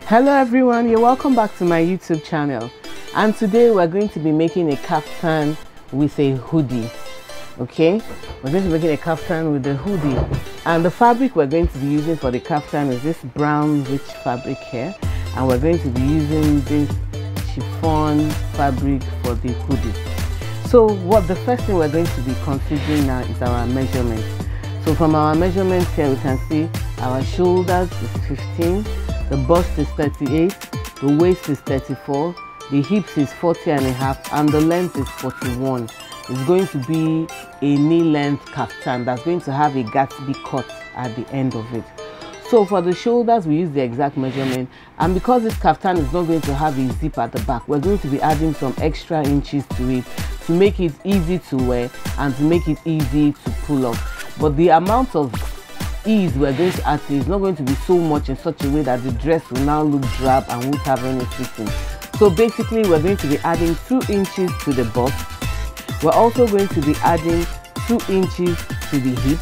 Hello everyone, you're welcome back to my YouTube channel, and today we're going to be making a kaftan with a hoodie. Okay, we're going to be making a kaftan with a hoodie, and the fabric we're going to be using for the kaftan is this brown rich fabric here, and we're going to be using this chiffon fabric for the hoodie. So the first thing we're going to be considering now is our measurements. So from our measurements here, we can see our shoulders is 15, the bust is 38, the waist is 34, the hips is 40.5, and the length is 41. It's going to be a knee length kaftan that's going to have a Gatsby cut at the end of it. So for the shoulders, we use the exact measurement, and because this kaftan is not going to have a zip at the back, we're going to be adding some extra inches to it to make it easy to wear and to make it easy to pull off. But the amount of ease we're going to add to is not going to be so much in such a way that the dress will now look drab and won't have any fitting. So basically, we're going to be adding 2 inches to the bust. We're also going to be adding 2 inches to the hip,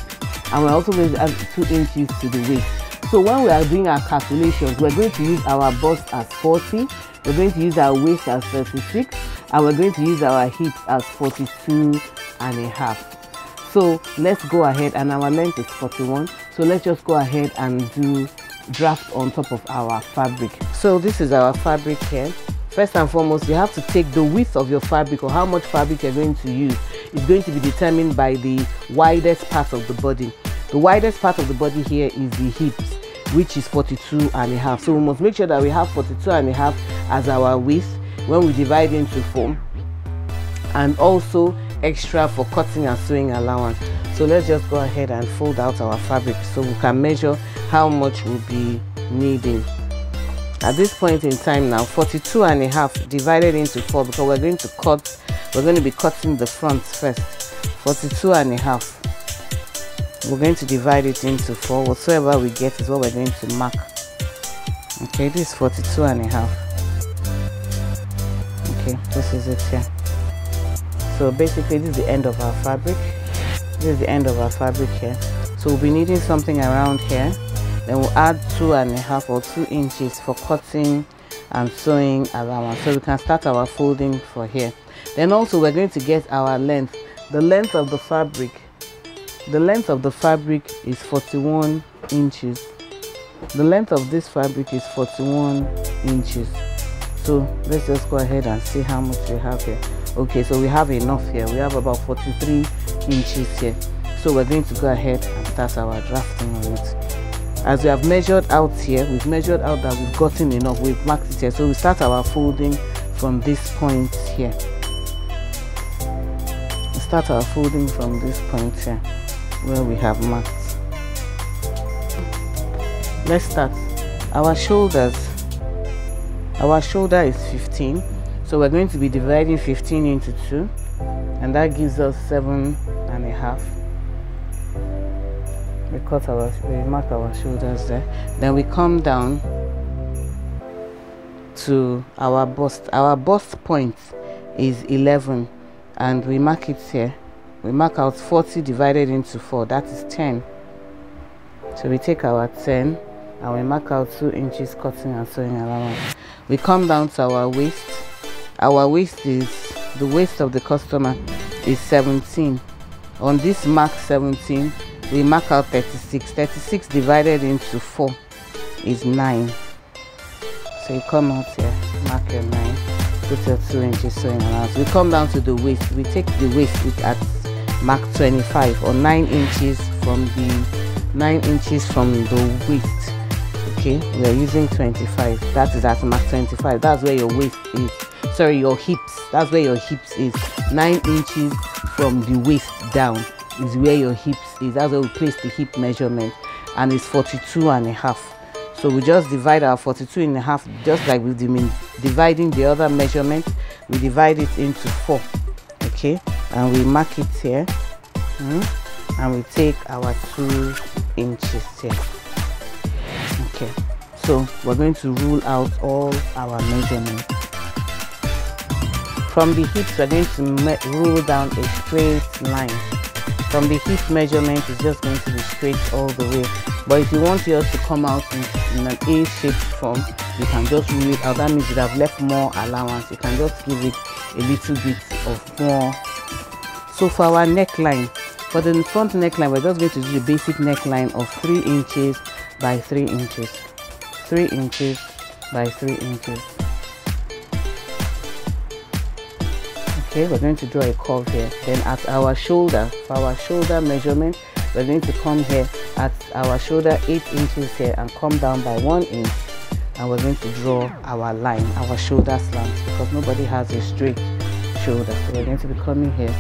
and we're also going to add 2 inches to the waist. So when we are doing our calculations, we're going to use our bust as 40, we're going to use our waist as 36, and we're going to use our hips as 42.5. So let's go ahead, and our length is 41. So let's just go ahead and do draft on top of our fabric. So this is our fabric here. First and foremost, you have to take the width of your fabric, or how much fabric you're going to use. It's going to be determined by the widest part of the body. The widest part of the body here is the hips, which is 42.5. So we must make sure that we have 42.5 as our width when we divide into 4, and also extra for cutting and sewing allowance. So let's just go ahead and fold out our fabric so we can measure how much we'll be needing. At this point in time now, 42.5 divided into 4, because we're going to be cutting the front first. 42.5, we're going to divide it into 4. Whatsoever we get is what we're going to mark. Okay, this is 42.5. okay, this is it here. So basically, this is the end of our fabric. This is the end of our fabric here. So we'll be needing something around here. Then we'll add 2.5 or 2 inches for cutting and sewing allowance. So we can start our folding for here. Then also we're going to get our length. The length of the fabric. The length of the fabric is 41 inches. The length of this fabric is 41 inches. So let's just go ahead and see how much we have here. Okay, so we have enough here. We have about 43 inches here. So we're going to go ahead and start our drafting on it. As we have measured out here, we've measured out that we've gotten enough. We've marked it here. So we start our folding from this point here. We start our folding from this point here where we have marked. Let's start. Our shoulders. Our shoulder is 15. So we're going to be dividing 15 into 2, and that gives us 7.5. We mark our shoulders there. Then we come down to our bust. Our bust point is 11, and we mark it here. We mark out 40 divided into 4, that is 10. So we take our 10 and we mark out 2 inches cutting and sewing allowance. We come down to our waist. Our waist is, the waist of the customer is 17. On this mark 17, we mark out 36. 36 divided into 4 is 9. So you come out here, mark your 9, put your 2 inches sewing allowance. We come down to the waist. We take the waist at mark 25, or 9 inches from the waist. Okay, we are using 25. That is at mark 25. That's where your waist is. Sorry, your hips. That's where your hips is. 9 inches from the waist down is where your hips is. That's where we place the hip measurement, and it's 42.5. So we just divide our 42.5, just like we've been dividing the other measurement. We divide it into 4. Okay, and we mark it here, and we take our 2 inches here. Okay, so we're going to rule out all our measurements. From the hips, we're going to rule down a straight line. From the hip measurement, it's just going to be straight all the way. But if you want yours to come out in in an A-shaped form, you can just rule it out. That means you have left more allowance. You can just give it a little bit of more. So for our neckline, for the front neckline, we're just going to do the basic neckline of 3 inches by 3 inches, 3 inches by 3 inches. Okay, we're going to draw a curve here. Then at our shoulder, for our shoulder measurement, we're going to come here at our shoulder 8 inches here and come down by 1 inch, and we're going to draw our line, our shoulder slant, because nobody has a straight shoulder. So we're going to be coming here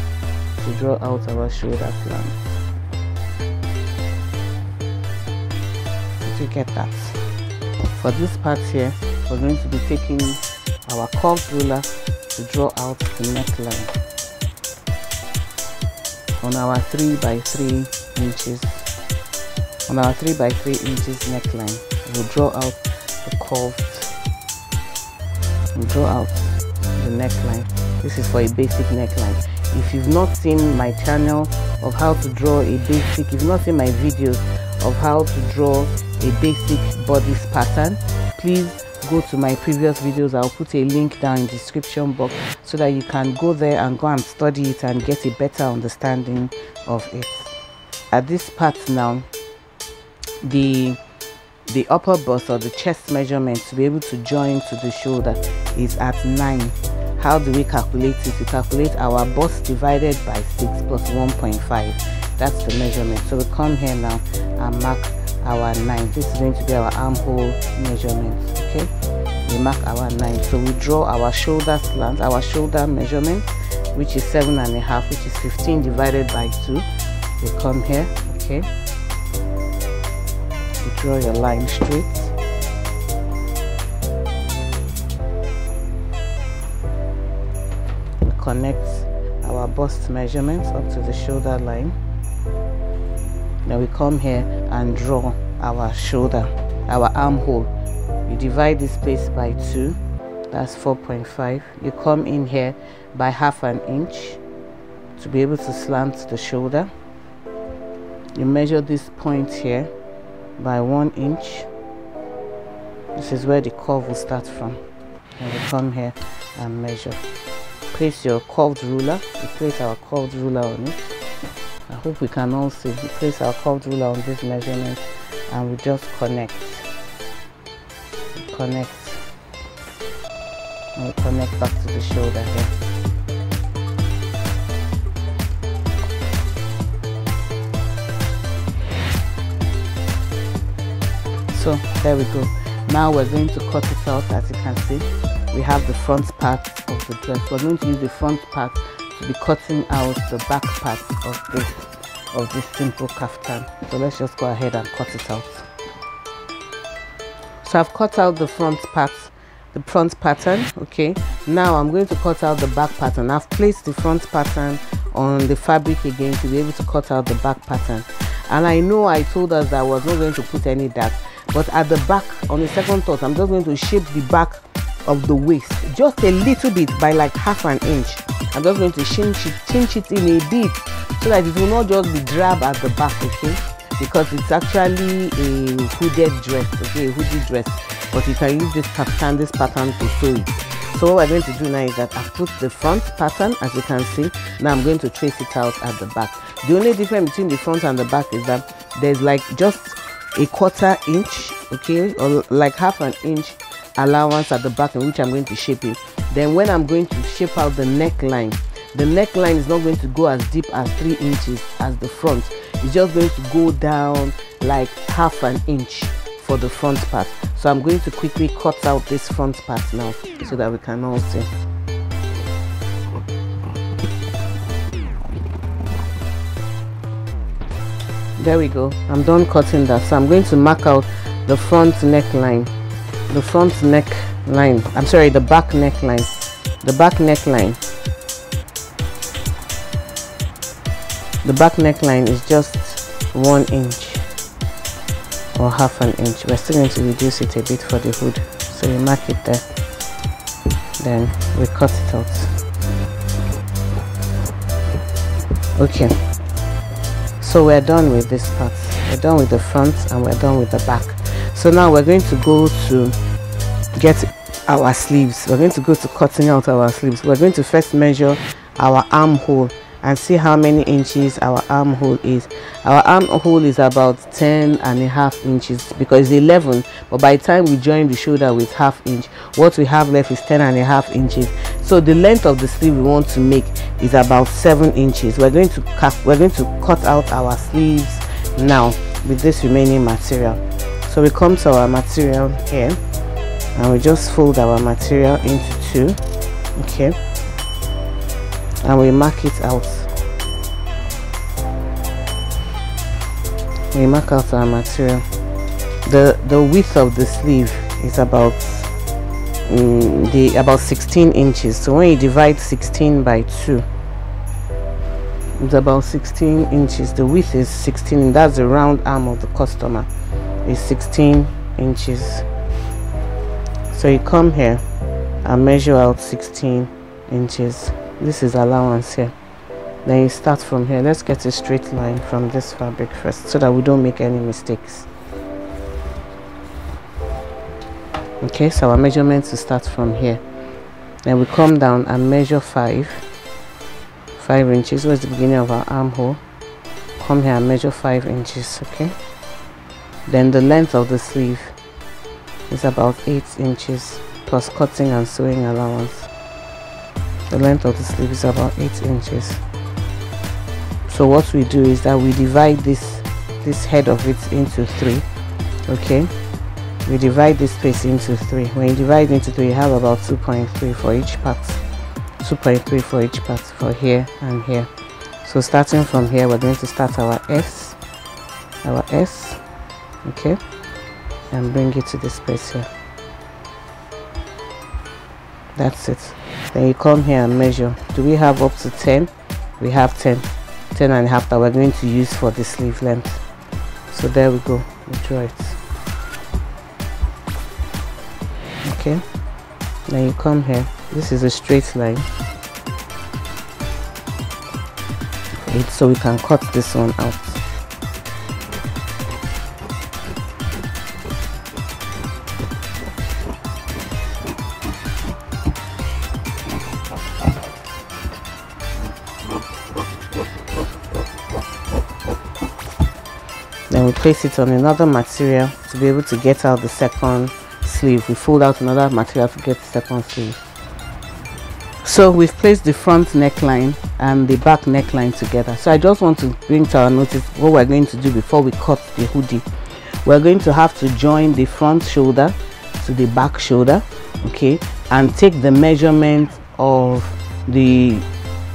to draw out our shoulder slant. Did you get that? For this part here, we're going to be taking our curved ruler to draw out the neckline on our 3 by 3 inches. On our 3 by 3 inches neckline, we'll draw out the curved. We'll draw out the neckline. This is for a basic neckline. If you've not seen my channel of how to draw a basic, if you've not seen my videos of how to draw a basic bodice pattern, please go to my previous videos. I'll put a link down in the description box so that you can go there and go and study it and get a better understanding of it. At this part now, the upper bust or the chest measurement to be able to join to the shoulder is at 9. How do we calculate it? We calculate our bust divided by 6 plus 1.5. That's the measurement. So we come here now and mark our 9. This is going to be our armhole measurement. Okay, we mark our 9. So we draw our shoulder slant, our shoulder measurement, which is 7.5, which is 15 divided by 2. We come here. Okay, you draw your line straight. We connect our bust measurements up to the shoulder line. Then we come here and draw our shoulder, our armhole. You divide this place by 2, that's 4.5. You come in here by 1/2 inch to be able to slant the shoulder. You measure this point here by 1 inch. This is where the curve will start from. And we come here and measure. Place your curved ruler. We place our curved ruler on it. I hope we can all see. We place our curved ruler on this measurement and we just connect. Connect. And we connect back to the shoulder here. So there we go. Now we're going to cut it out. As you can see, we have the front part of the dress. We're going to use the front part to be cutting out the back part of this simple kaftan. So let's just go ahead and cut it out. So I've cut out the front part, the front pattern. Okay, now I'm going to cut out the back pattern. I've placed the front pattern on the fabric again to be able to cut out the back pattern. And I know I told us that I was not going to put any dart, but at the back, on the second thought, I'm just going to shape the back of the waist just a little bit by like 1/2 inch. I'm just going to cinch it in a bit so that it will not just be drab at the back. Okay, because it's actually a hooded dress. Okay, a hoodie dress, but you can use this pattern to sew it. So what we're going to do now is that I've put the front pattern, as you can see. Now I'm going to trace it out at the back. The only difference between the front and the back is that there's like just a 1/4 inch, okay, or like 1/2 inch allowance at the back in which I'm going to shape it. Then when I'm going to shape out the neckline is not going to go as deep as 3 inches as the front. It's just going to go down like 1/2 inch for the front part. So I'm going to quickly cut out this front part now so that we can all see. There we go. I'm done cutting that. So I'm going to mark out the front neckline. The front neckline. I'm sorry, the back neckline. The back neckline. The back neckline is just 1 inch or 1/2 inch. We're still going to reduce it a bit for the hood. So we mark it there. Then we cut it out. Okay. So we're done with this part. We're done with the front and we're done with the back. So now we're going to go to get our sleeves. We're going to go to cutting out our sleeves. We're going to first measure our armhole and see how many inches our armhole is. Our armhole is about 10.5 inches because it's 11, but by the time we join the shoulder with ½ inch, what we have left is 10.5 inches. So the length of the sleeve we want to make is about 7 inches. We're going to cut out our sleeves now with this remaining material. So we come to our material here and we just fold our material into 2, okay, and we mark it out. We mark out our material. The width of the sleeve is about 16 inches. So when you divide 16 by 2, it's about 16 inches. The width is 16. That's the round arm of the customer. Is 16 inches. So you come here and measure out 16 inches. This is allowance here. Then you start from here. Let's get a straight line from this fabric first so that we don't make any mistakes. Okay, so our measurements will start from here. Then we come down and measure 5 inches. Where's the beginning of our armhole? Come here and measure 5 inches. Okay, then the length of the sleeve is about 8 inches plus cutting and sewing allowance. The length of the sleeve is about 8 inches. So what we do is that we divide this head of it into 3. Okay, we divide this space into 3. When you divide into 3, you have about 2.3 for each part. 2.3 for each part, for here and here. So starting from here, we're going to start our S, okay, and bring it to this space here. That's it. Then you come here and measure. Do we have up to 10? We have 10.5 that we're going to use for the sleeve length. So there we go, we draw it. Okay, then you come here. This is a straight line, so we can cut this one out. Then we place it on another material to be able to get out the second sleeve. We fold out another material to get the second sleeve. So we've placed the front neckline and the back neckline together. So I just want to bring to our notice what we're going to do before we cut the hoodie. We're going to have to join the front shoulder to the back shoulder, okay, and take the measurement of the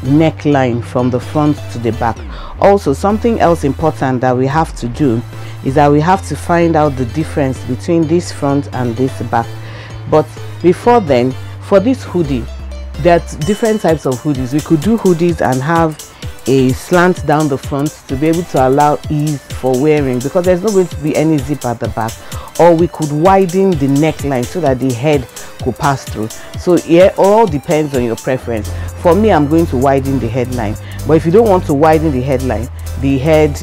neckline from the front to the back. Also, something else important that we have to do is that we have to find out the difference between this front and this back. But before then, for this hoodie, there are different types of hoodies. We could do hoodies and have a slant down the front to be able to allow ease for wearing, because there's not going to be any zip at the back. Or we could widen the neckline so that the head could pass through. So yeah, all depends on your preference. For me, I'm going to widen the headline. But if you don't want to widen the headline, the head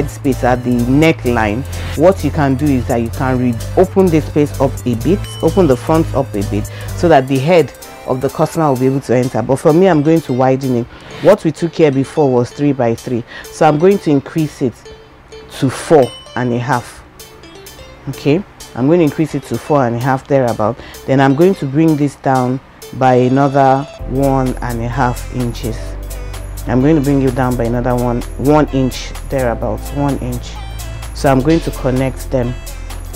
space at the neckline, what you can do is that you can open the space up a bit, open the front up a bit, so that the head of the customer will be able to enter. But for me, I'm going to widen it. What we took here before was 3 by 3, so I'm going to increase it to 4.5. Okay, I'm going to increase it to 4.5 thereabout. Then I'm going to bring this down by another 1.5 inches. I'm going to bring it down by another 1 inch thereabout, 1 inch. So I'm going to connect them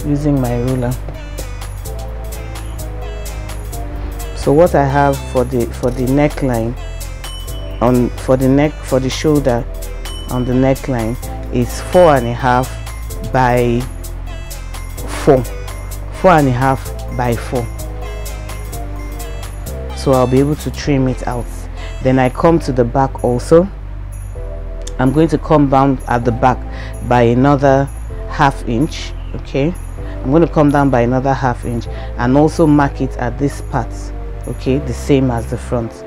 using my ruler. So what I have for the neckline for the shoulder on the neckline is 4.5 by 4, 4.5 by 4. So I'll be able to trim it out. Then I come to the back also. I'm going to come down at the back by another 1/2 inch. Okay, I'm going to come down by another 1/2 inch and also mark it at this part, okay, the same as the front.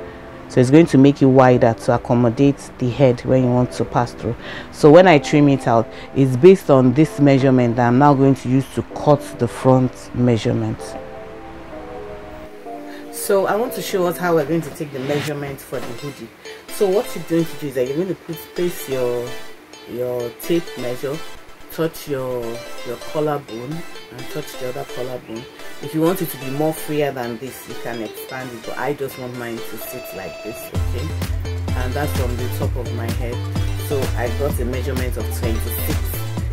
so it's going to make it wider to accommodate the head when you want to pass through. So when I trim it out, it's based on this measurement that I'm now going to use to cut the front measurement. So I want to show us how we're going to take the measurement for the hoodie. So what you're going to do is that you're going to place your tape measure, touch your collarbone, and touch the other collarbone. If you want it to be more freer than this, you can expand it, but I just want mine to sit like this, okay? And that's from the top of my head. So I got a measurement of 26.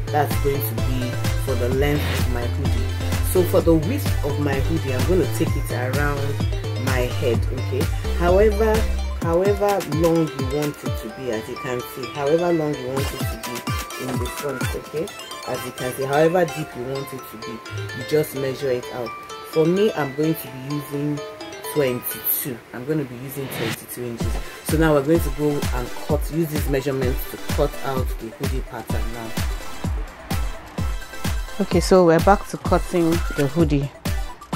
That's going to be for the length of my hoodie. So for the width of my hoodie, I'm going to take it around my head, okay? However long you want it to be, as you can see, however long you want it to be in the front, okay? As you can see, however deep you want it to be, you just measure it out. For me, I'm going to be using 22. I'm going to be using 22 inches. So now we're going to go and use these measurements to cut out the hoodie pattern now. Okay, so we're back to cutting the hoodie.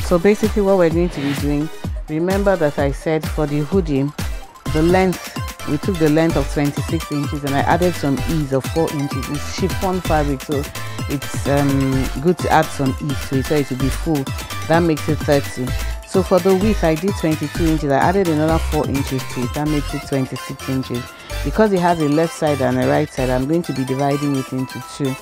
So basically what we're going to be doing, remember that I said for the hoodie, the length, we took the length of 26 inches and I added some ease of 4 inches. It's chiffon fabric, so it's good to add some ease to it so it will be full. That makes it 30. So for the width, I did 22 inches. I added another 4 inches to it. That makes it 26 inches. Because it has a left side and a right side, I'm going to be dividing it into 2.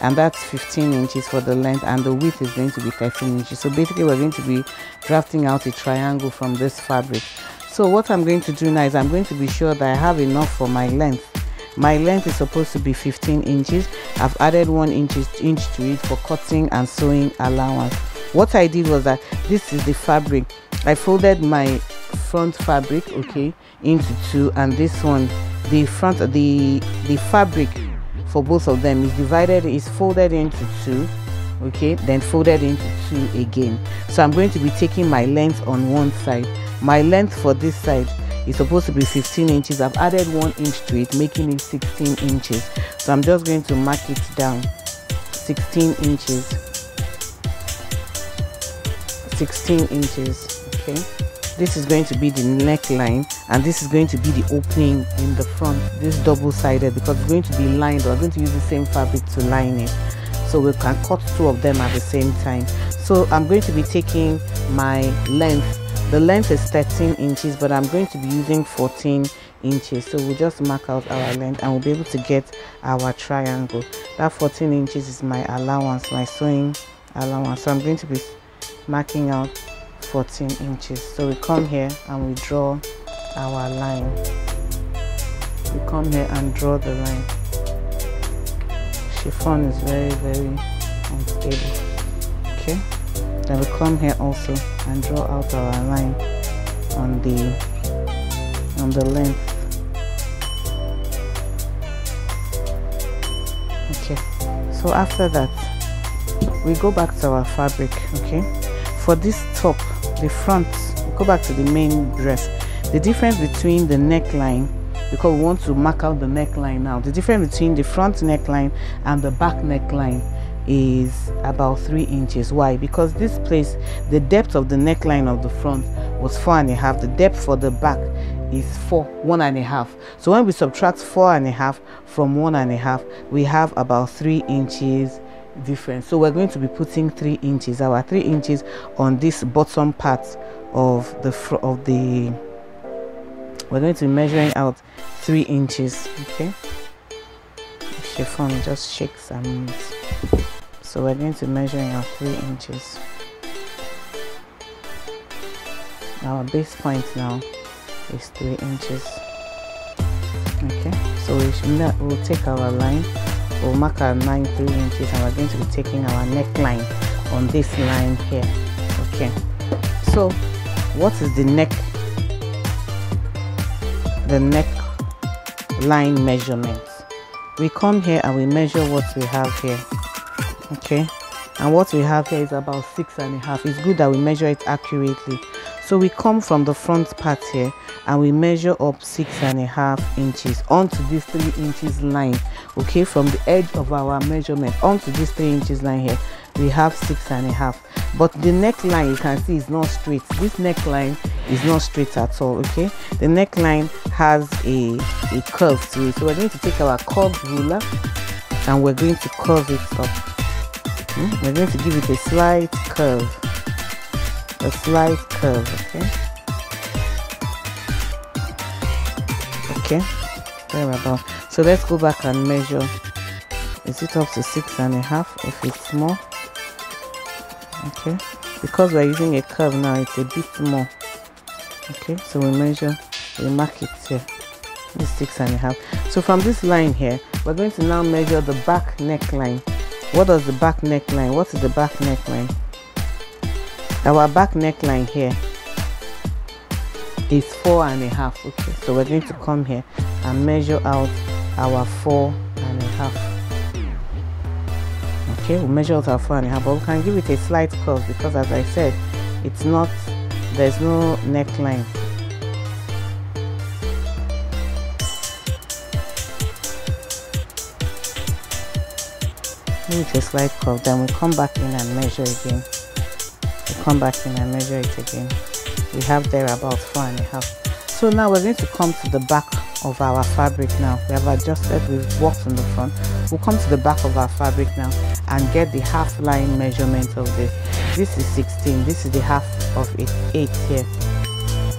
And that's 15 inches for the length, and the width is going to be 13 inches. So basically we're going to be drafting out a triangle from this fabric. So what I'm going to do now is I'm going to be sure that I have enough for my length. My length is supposed to be 15 inches. I've added 1 inch to it for cutting and sewing allowance. What I did was that this is the fabric. I folded my front fabric, okay, into 2, and this one, the fabric for both of them is folded into 2, okay, then folded into 2 again. So I'm going to be taking my length on one side. My length for this side is supposed to be 15 inches. I've added 1 inch to it, making it 16 inches. So I'm just going to mark it down. 16 inches. 16 inches, okay. This is going to be the neckline, and this is going to be the opening in the front, this double-sided, because it's going to be lined. We're going to use the same fabric to line it, so we can cut 2 of them at the same time. So I'm going to be taking my length. The length is 13 inches, but I'm going to be using 14 inches. So we'll just mark out our length and we'll be able to get our triangle. That 14 inches is my allowance, my sewing allowance. So I'm going to be marking out 14 inches. So we come here and we draw our line. We come here and draw the line. Chiffon is very, very unstable. Okay. Then we come here also and draw out our line on the length. Okay. So after that, we go back to our fabric. Okay. For this top, the front, we go back to the main dress. The difference between the neckline, because we want to mark out the neckline now, the difference between the front neckline and the back neckline is about 3 inches. Why? Because this place, the depth of the neckline of the front was 4.5. The depth for the back is 1.5. So when we subtract 4.5 from 1.5, we have about 3 inches difference. So we're going to be putting 3 inches, our 3 inches, on this bottom part of the we're going to be measuring out 3 inches. Okay, chiffon just shakes and moves. So we're going to be measuring out 3 inches. Our base point now is 3 inches. Okay, so we'll take our line, we'll mark our line 3 inches, and we're going to be taking our neckline on this line here. Okay, so what is the neck line measurement? We come here and we measure what we have here. Okay, and what we have here is about 6.5. It's good that we measure it accurately. So we come from the front part here and we measure up 6.5 inches onto this 3 inches line. Okay, from the edge of our measurement onto this 3 inches line here, we have 6.5. But the neckline, you can see, is not straight. This neckline is not straight at all. Okay, the neckline has a curve to it, so we're going to take our curved ruler and we're going to curve it up. We're going to give it a slight curve, okay, there about. So let's go back and measure. Is it up to 6.5? If it's more, okay, because we're using a curve now, it's a bit more. Okay, so we measure, we mark it here. It's 6.5. So from this line here, we're going to now measure the back neckline. What does the back neckline? What is the back neckline? Our back neckline here is 4.5. Okay, so we're going to come here and measure out our 4.5. Okay, we'll measure out our 4.5, but we can give it a slight curve because, as I said, it's not, there's no neckline. Give it a slight curve, then we come back in and measure again. We come back in and measure it again. We have there about 4.5. So now we're going to come to the back of our fabric now. We have adjusted, we've worked on the front. We'll come to the back of our fabric now and get the half line measurement of this. This is 16, this is the half of it, 8 here.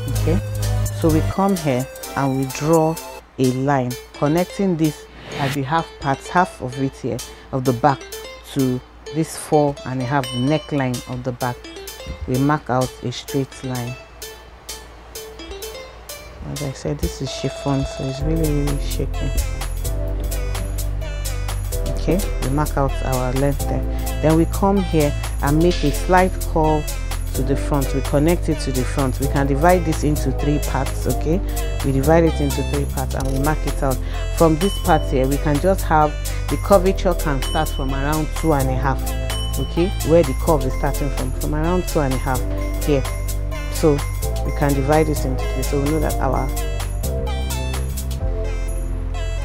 Okay, so we come here and we draw a line connecting this at the half of it here, of the back, to this 4.5 neckline of the back. We mark out a straight line. As I said, this is chiffon, so it's really shaking. Okay, we mark out our length there. Then we come here and make a slight curve to the front. We connect it to the front. We can divide this into 3 parts. Okay, we divide it into 3 parts and we mark it out. From this part here, we can just have the curvature can start from around 2.5. Okay, where the curve is starting from around 2.5 here. So we can divide this into 3, so we know that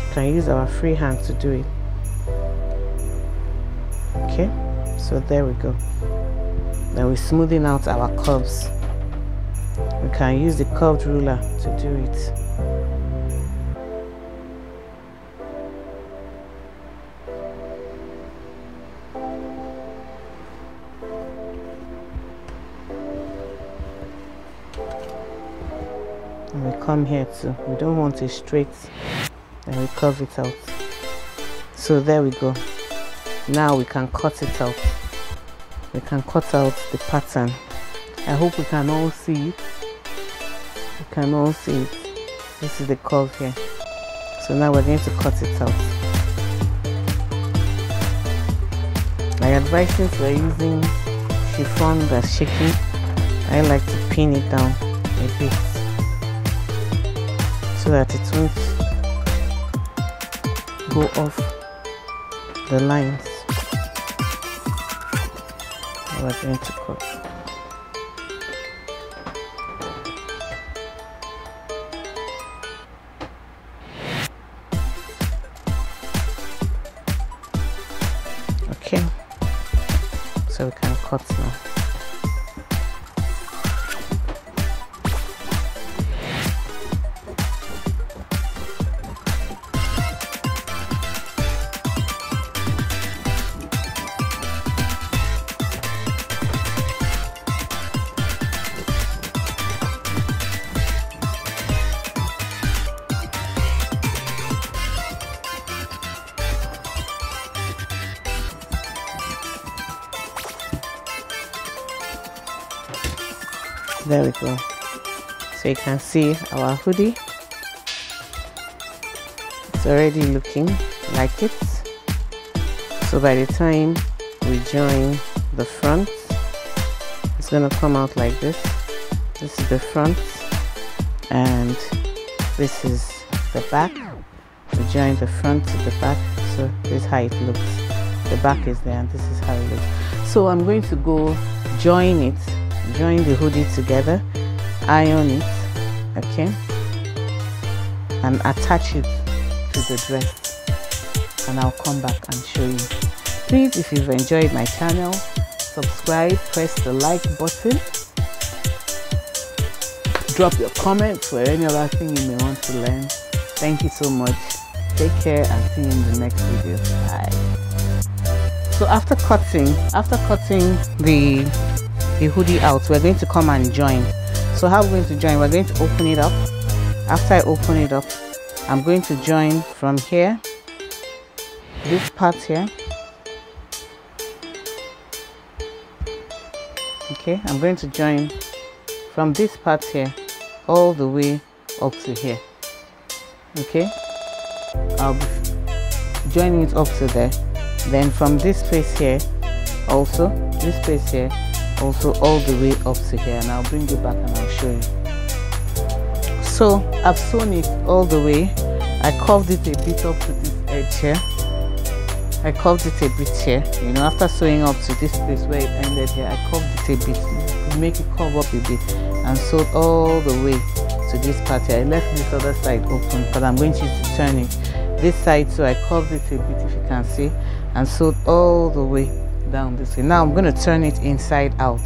we can use our free hand to do it. Okay, so there we go. Then we're smoothing out our curves. We can use the curved ruler to do it. And we come here too. We don't want it straight, and we curve it out. So there we go. Now we can cut it out. We can cut out the pattern. I hope we can all see it. We can all see it. This is the curve here. So now we're going to cut it out. I advise, since we're using chiffon that's shaking, I like to pin it down a bit so that it won't go off the lines. We're going to cut. Okay, so we can cut now. There we go. So you can see our hoodie. It's already looking like it. So by the time we join the front, it's gonna come out like this. This is the front and this is the back. We join the front to the back, so this is how it looks. The back is there and this is how it looks. So I'm going to go join the hoodie together, iron it, okay, and attach it to the dress, and I'll come back and show you. Please, if you've enjoyed my channel, subscribe, press the like button, drop your comments for any other thing you may want to learn. Thank you so much. Take care and see you in the next video. Bye. So after cutting the hoodie out, we're going to come and join. So how we're going to join, we're going to open it up. After I open it up, I'm going to join from here, this part here. Okay, I'm going to join from this part here all the way up to here. Okay, I'll be joining it up to there. Then from this place here, also this place here, also all the way up to here, and I'll bring it back and I'll show you. So I've sewn it all the way. I curved it a bit up to this edge here. I curved it a bit here, you know, after sewing up to this place where it ended here. I curved it a bit to make it curve up a bit, and sewed all the way to this part here. I left this other side open, but I'm going to use to turn it this side, so I curved it a bit, if you can see, and sewed all the way down this way. Now I'm going to turn it inside out.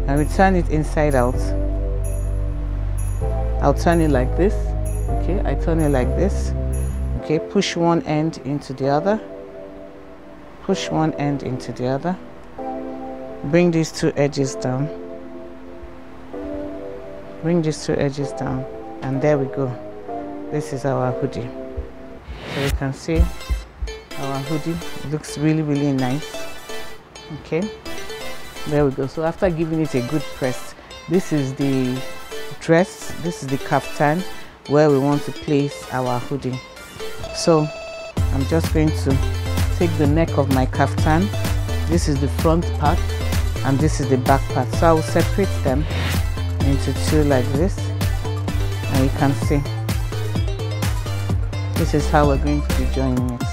And we turn it inside out. I'll turn it like this. Okay, I turn it like this. Okay, push one end into the other, push one end into the other, bring these two edges down, bring these two edges down, and there we go. This is our hoodie. So you can see our hoodie looks really nice. Okay, there we go. So after giving it a good press, this is the dress, this is the kaftan where we want to place our hoodie. So I'm just going to take the neck of my kaftan. This is the front part and this is the back part. So I will separate them into two like this, and you can see this is how we're going to be joining it,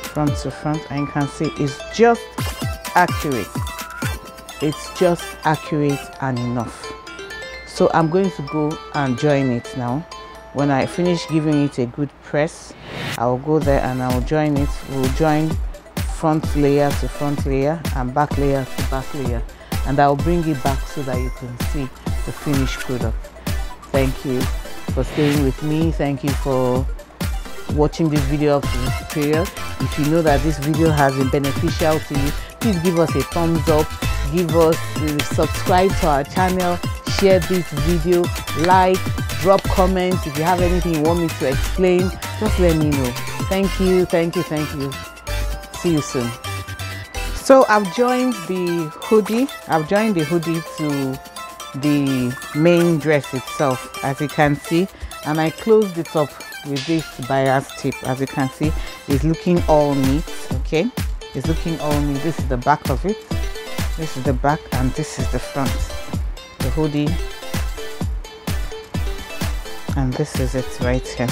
front to front, and you can see it's just accurate. It's just accurate and enough. So I'm going to go and join it now. When I finish giving it a good press, I will go there and I will join it. We'll join front layer to front layer and back layer to back layer, and I will bring it back so that you can see the finished product. Thank you for staying with me. Thank you for watching this video up to this period. If you know that this video has been beneficial to you, please give us a thumbs up, subscribe to our channel, share this video, like, drop comments. If you have anything you want me to explain, just let me know. Thank you. See you soon. So I've joined the hoodie to the main dress itself, as you can see, and I closed it up with this bias tape. As you can see, it's looking all neat. Okay, it's looking all neat. This is the back of it, this is the back, and this is the front, the hoodie, and this is it right here.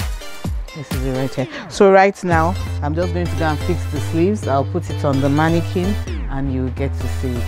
This is it right here. So right now I'm just going to go and fix the sleeves. I'll put it on the mannequin and you'll get to see it.